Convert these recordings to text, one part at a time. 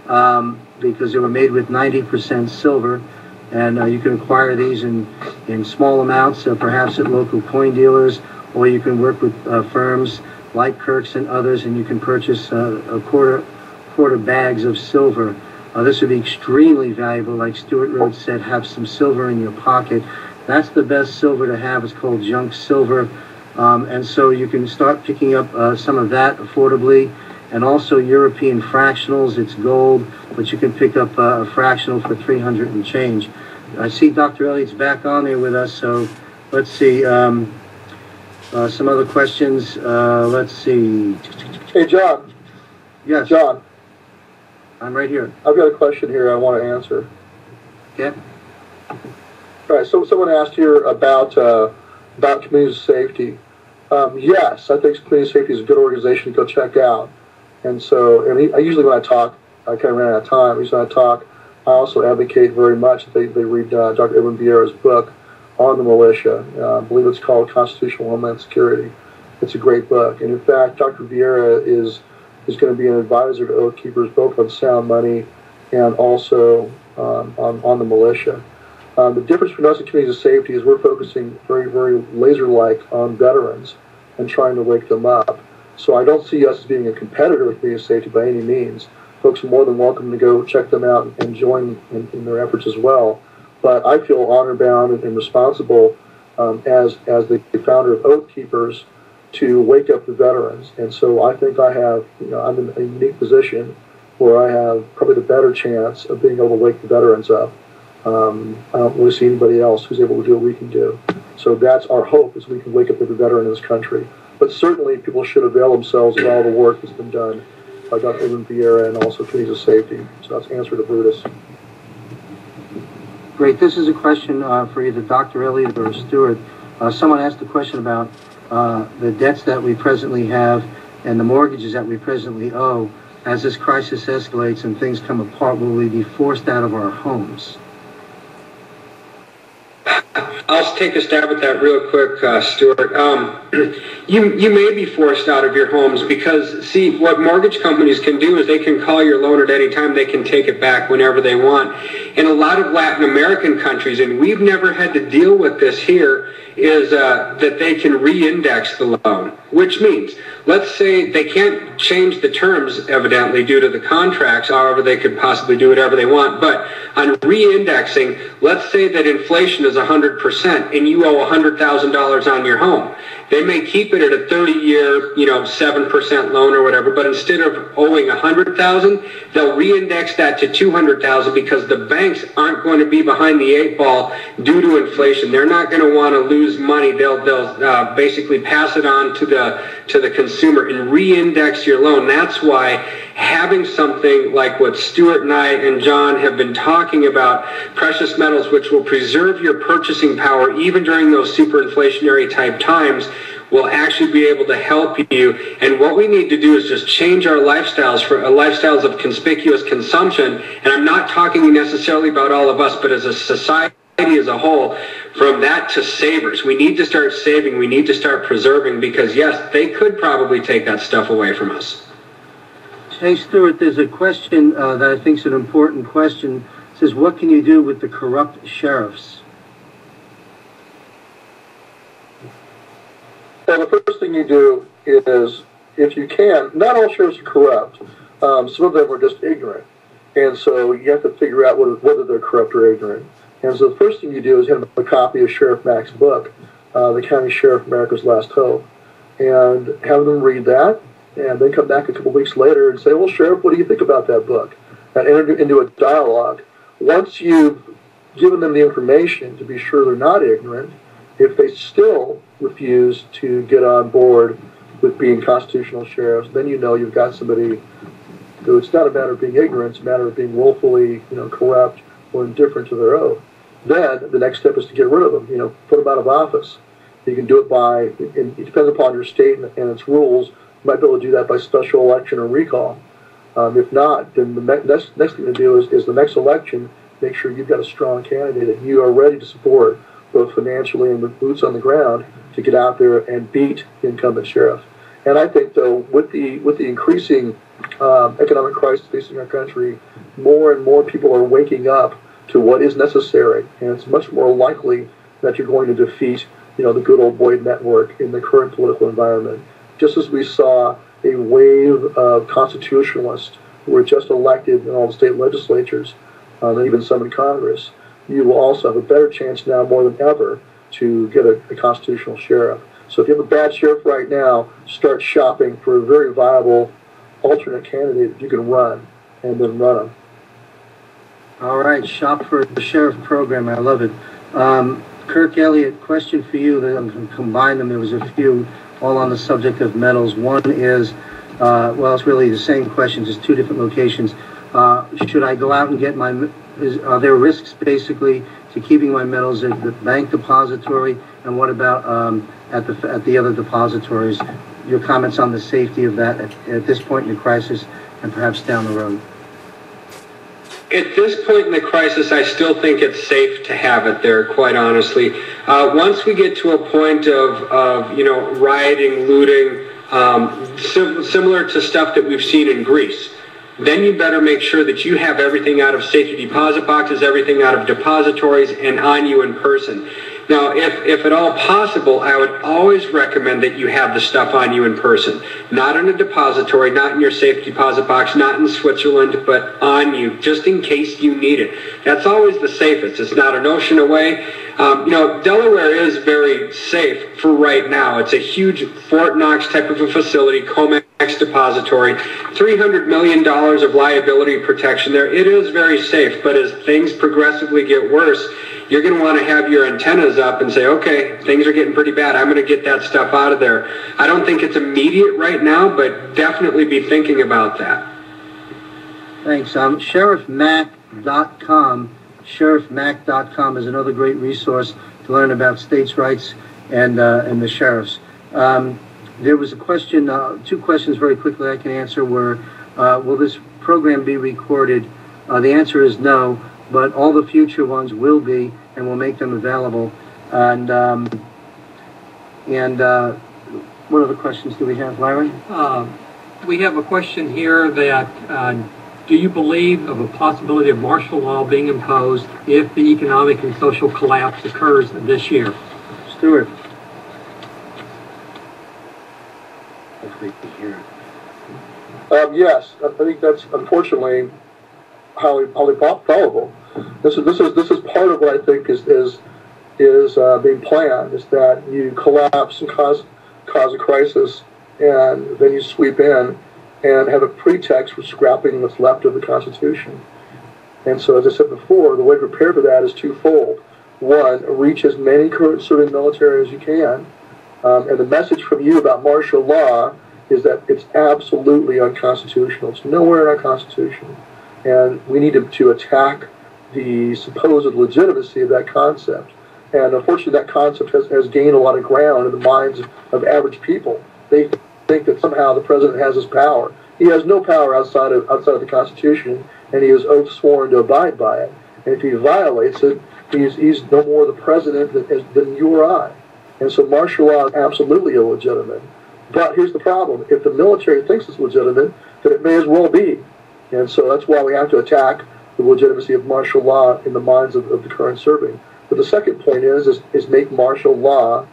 because they were made with 90% silver. And you can acquire these in small amounts, perhaps at local coin dealers, or you can work with firms like Kirk's and others, and you can purchase a quarter bags of silver. This would be extremely valuable. Like Stuart Rhodes said, have some silver in your pocket. That's the best silver to have. It's called junk silver. And so you can start picking up some of that affordably. And also European fractionals. It's gold, but you can pick up a fractional for 300 and change. I see Dr. Elliott's back on there with us, so let's see. Some other questions. Let's see. Hey, John. Yes. John. I'm right here. I've got a question here I want to answer. Yeah. All right. So someone asked here about community safety. Yes, I think community safety is a good organization to go check out. And so, I usually when I talk, I kind of ran out of time. Usually when I talk, I also advocate very much that they read Dr. Edwin Vieira's book on the militia. I believe it's called Constitutional Homeland Security. It's a great book. And in fact, Dr. Vieira is going to be an advisor to Oath Keepers, both on sound money and also on the militia. The difference between us and community safety is we're focusing very, very laser-like on veterans and trying to wake them up. So I don't see us as being a competitor with community safety by any means. Folks are more than welcome to go check them out and join in their efforts as well. But I feel honor-bound and responsible as the founder of Oath Keepers to wake up the veterans. And so I think I have, I'm in a unique position where I have probably the better chance of being able to wake the veterans up. I don't really see anybody else who's able to do what we can do. So that's our hope, is we can wake up every veteran in this country. But certainly people should avail themselves of all the work that's been done by Dr. Edwin Vieira and also communities of safety. So that's the answer to Brutus. Great. This is a question for either Dr. Elliott or Stuart. Someone asked a question about the debts that we presently have and the mortgages that we presently owe. As this crisis escalates and things come apart, will we be forced out of our homes? I'll take a stab at that real quick, Stuart. You may be forced out of your homes because, see, what mortgage companies can do is they can call your loan at any time. They can take it back whenever they want. In a lot of Latin American countries, and we've never had to deal with this here, is that they can re-index the loan, which means, let's say they can't change the terms, evidently, due to the contracts. However, they could possibly do whatever they want. But on re-indexing, let's say that inflation is 100% and you owe $100,000 on your home. They may keep it at a 30-year, 7% loan or whatever, but instead of owing $100,000, they'll re-index that to $200,000 because the banks aren't going to be behind the eight ball due to inflation. They're not going to want to lose money. They'll basically pass it on to the consumer and re-index your loan. That's why having something like what Stuart and I and John have been talking about, precious metals, which will preserve your purchasing power even during those super inflationary type times, will actually be able to help you. And what we need to do is just change our lifestyles for lifestyles of conspicuous consumption. And I'm not talking necessarily about all of us, but as a society as a whole, from that to savers. We need to start saving. We need to start preserving because, yes, they could probably take that stuff away from us. Hey, Stuart, there's a question that I think is an important question. It says, what can you do with the corrupt sheriffs? Well, the first thing you do is, if you can, not all sheriffs are corrupt. Some of them are just ignorant. And so you have to figure out whether they're corrupt or ignorant. And so the first thing you do is hand them a copy of Sheriff Mack's book, The County Sheriff, America's Last Hope, and have them read that, and then come back a couple weeks later and say, well, Sheriff, what do you think about that book? And enter into a dialogue. Once you've given them the information to be sure they're not ignorant, if they still refuse to get on board with being constitutional sheriffs, then you know you've got somebody who, it's not a matter of being ignorant, it's a matter of being willfully, corrupt or indifferent to their oath. Then the next step is to get rid of them, put them out of office. You can do it by, it depends upon your state and its rules. You might be able to do that by special election or recall. If not, then the next thing to do is the next election, make sure you've got a strong candidate that you are ready to support, both financially and with boots on the ground, to get out there and beat the incumbent sheriff. And I think, though, with the increasing economic crisis facing our country, more and more people are waking up to what is necessary, and it's much more likely that you're going to defeat, the good old boy network in the current political environment. Just as we saw a wave of constitutionalists who were just elected in all the state legislatures, and even some in Congress, you will also have a better chance now more than ever to get a constitutional sheriff. So if you have a bad sheriff right now, start shopping for a very viable alternate candidate that you can run, and then run them. All right, shop for the sheriff program. I love it. Kirk Elliott, question for you. That I'm going to combine them. There was a few, all on the subject of metals. One is, well, it's really the same question, just two different locations. Should I go out and get are there risks basically to keeping my metals at the bank depository? And what about at the other depositories? Your comments on the safety of that at this point in the crisis and perhaps down the road. At this point in the crisis, I still think it's safe to have it there, quite honestly. Once we get to a point of rioting, looting, similar to stuff that we've seen in Greece, then you better make sure that you have everything out of safety deposit boxes, everything out of depositories, and on you in person. Now, if at all possible, I would always recommend that you have the stuff on you in person. Not in a depository, not in your safe deposit box, not in Switzerland, but on you, just in case you need it. That's always the safest. It's not an ocean away. Delaware is very safe for right now. It's a huge Fort Knox type of a facility, COMEX depository, $300 million of liability protection there. It is very safe, but as things progressively get worse, you're going to want to have your antennas up and say, okay, things are getting pretty bad. I'm going to get that stuff out of there. I don't think it's immediate right now, but definitely be thinking about that. Thanks. SheriffMac.com. SheriffMac.com is another great resource to learn about states' rights and the sheriffs. There was a question, two questions very quickly I can answer were, will this program be recorded? The answer is no, but all the future ones will be, and we'll make them available. And what other questions do we have, Larry? We have a question here that do you believe of a possibility of martial law being imposed if the economic and social collapse occurs this year? Stuart. Hopefully you can hear it. Yes, I think that's unfortunately highly probable. This is part of what I think is being planned, is that you collapse and cause a crisis, and then you sweep in and have a pretext for scrapping what's left of the Constitution. And so, as I said before, the way to prepare for that is twofold. One, reach as many current serving military as you can, and the message from you about martial law is that it's absolutely unconstitutional. It's nowhere in our Constitution. And we need to attack the supposed legitimacy of that concept. And unfortunately, that concept has gained a lot of ground in the minds of average people. They think that somehow the president has this power. He has no power outside of the Constitution, and he is oath sworn to abide by it. And if he violates it, he's no more the president than you or I. And so martial law is absolutely illegitimate. But here's the problem. If the military thinks it's legitimate, then it may as well be. And so that's why we have to attack the legitimacy of martial law in the minds of the current serving. But the second point is make martial law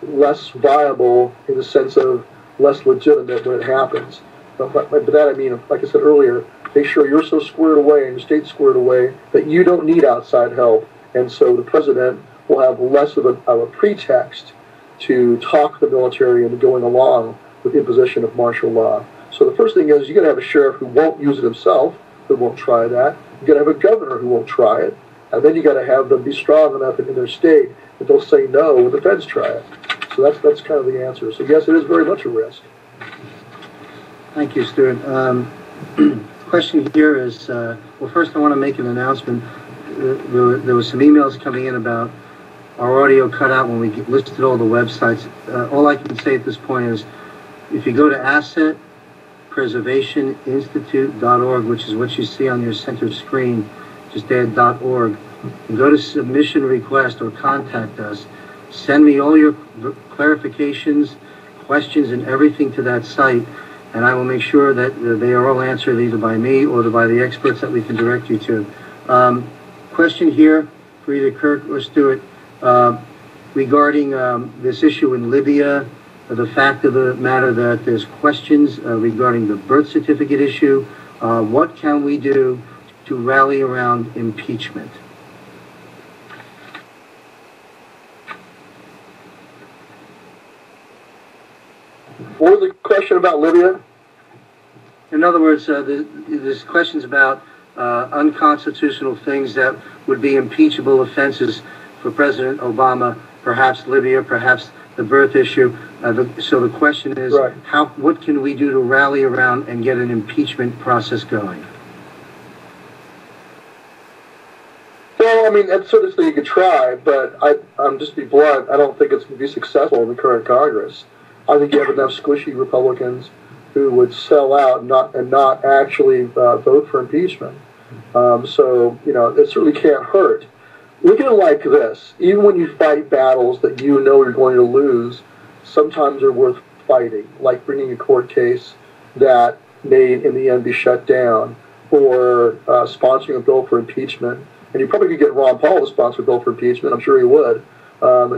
less viable in the sense of less legitimate when it happens. But by that I mean, like I said earlier, make sure you're so squared away and your state's squared away that you don't need outside help. And so the president will have less of a pretext to talk the military into going along with the imposition of martial law. So the first thing is you got to have a sheriff who won't use it himself, who won't try that. You got to have a governor who won't try it. And then you got to have them be strong enough in their state that they'll say no when the feds try it. So that's kind of the answer. So yes, it is very much a risk. Thank you, Stuart. Question here is, well, first I want to make an announcement. There was some emails coming in about our audio cut out when we listed all the websites. All I can say at this point is, if you go to assetpreservationinstitute.org, which is what you see on your center screen, just add .org, and go to submission request or contact us. Send me all your clarifications, questions, and everything to that site. and I will make sure that they are all answered either by me or by the experts that we can direct you to. Question here for either Kirk or Stuart regarding this issue in Libya, the fact of the matter that there's questions regarding the birth certificate issue. What can we do to rally around impeachment? What was the question about Libya? In other words, there's questions about unconstitutional things that would be impeachable offenses for President Obama, perhaps Libya, perhaps the birth issue. So the question is, right. What can we do to rally around and get an impeachment process going? Well, I mean, that's certainly you could try, but I'm just to be blunt, I don't think it's going to be successful in the current Congress. I think you have enough squishy Republicans who would sell out and not actually vote for impeachment. So, you know, it certainly can't hurt. Look at it like this. Even when you fight battles that you know you're going to lose, sometimes they're worth fighting, like bringing a court case that may in the end be shut down, or sponsoring a bill for impeachment. And you probably could get Ron Paul to sponsor a bill for impeachment. I'm sure he would.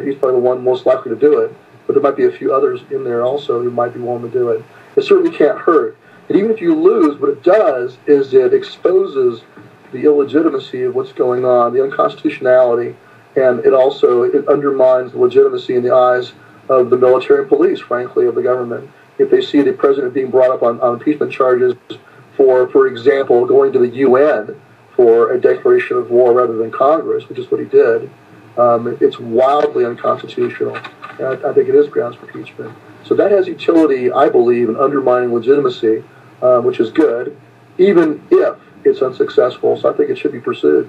He's probably the one most likely to do it. But there might be a few others in there also who might be willing to do it. It certainly can't hurt. And even if you lose, what it does is it exposes the illegitimacy of what's going on, the unconstitutionality, and it undermines the legitimacy in the eyes of the military and police, frankly, of the government. If they see the president being brought up on impeachment charges for example, going to the UN for a declaration of war rather than Congress, which is what he did, it's wildly unconstitutional. And I think it is grounds for impeachment. So that has utility, I believe, in undermining legitimacy, which is good, even if it's unsuccessful. So I think it should be pursued.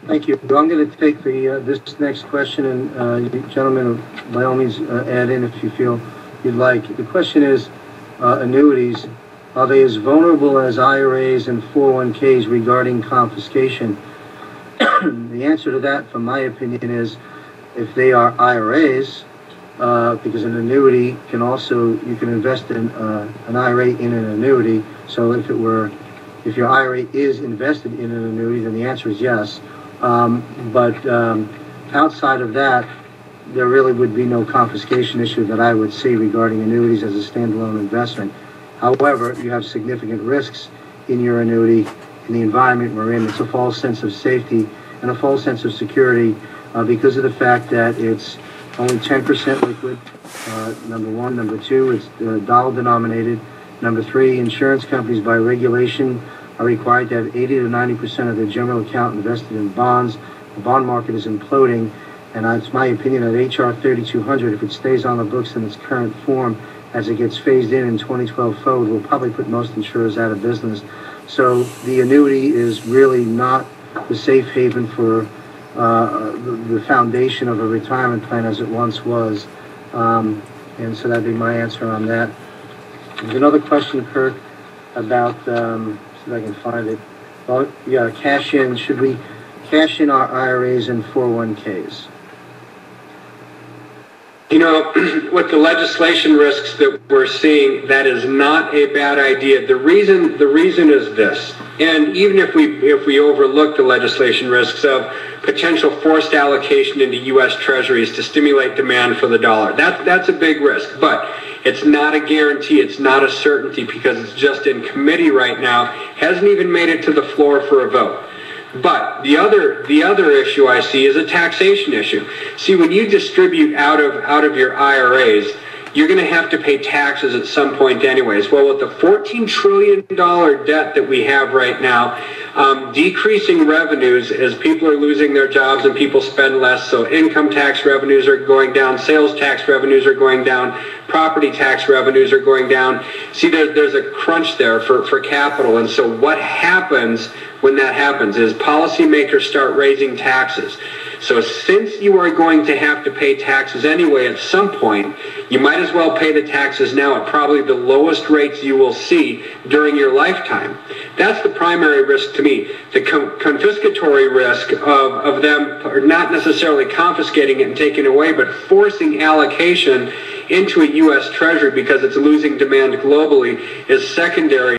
Thank you. Well, I'm going to take this next question, and you gentlemen, by all means, add in if you feel you'd like. The question is, annuities, are they as vulnerable as IRAs and 401ks regarding confiscation? The answer to that, from my opinion, is if they are IRAs, because an annuity can also, you can invest in an IRA in an annuity. So if your IRA is invested in an annuity, then the answer is yes. But outside of that, there really would be no confiscation issue that I would see regarding annuities as a standalone investment. However, you have significant risks in your annuity in the environment we're in. It's a false sense of safety and a false sense of security because of the fact that it's only 10% liquid, number one. Number two, it's dollar denominated. Number three, insurance companies by regulation are required to have 80 to 90% of their general account invested in bonds. The bond market is imploding, and it's my opinion that HR 3200, if it stays on the books in its current form, as it gets phased in 2012 forward, will probably put most insurers out of business. So the annuity is really not the safe haven for the foundation of a retirement plan as it once was. And so that'd be my answer on that. There's another question, Kirk, about, see if I can find it. Well, yeah, cash in. Should we cash in our IRAs and 401ks? You know, with the legislation risks that we're seeing, that is not a bad idea. The reason is this, and even if we overlook the legislation risks of potential forced allocation into U.S. Treasuries to stimulate demand for the dollar, that's a big risk, but it's not a guarantee, it's not a certainty because it's just in committee right now, hasn't even made it to the floor for a vote. But the other issue I see is a taxation issue. See, when you distribute out of your IRAs, you're going to have to pay taxes at some point anyways. Well, with the $14 trillion debt that we have right now, decreasing revenues as people are losing their jobs and people spend less, so income tax revenues are going down, sales tax revenues are going down, property tax revenues are going down. See, there's a crunch there for capital, and so what happens when that happens is policymakers start raising taxes. So since you are going to have to pay taxes anyway at some point, you might as well pay the taxes now at probably the lowest rates you will see during your lifetime. That's the primary risk to me. The confiscatory risk of them, or not necessarily confiscating it and taking it away, but forcing allocation into a U.S. Treasury because it's losing demand globally is secondary.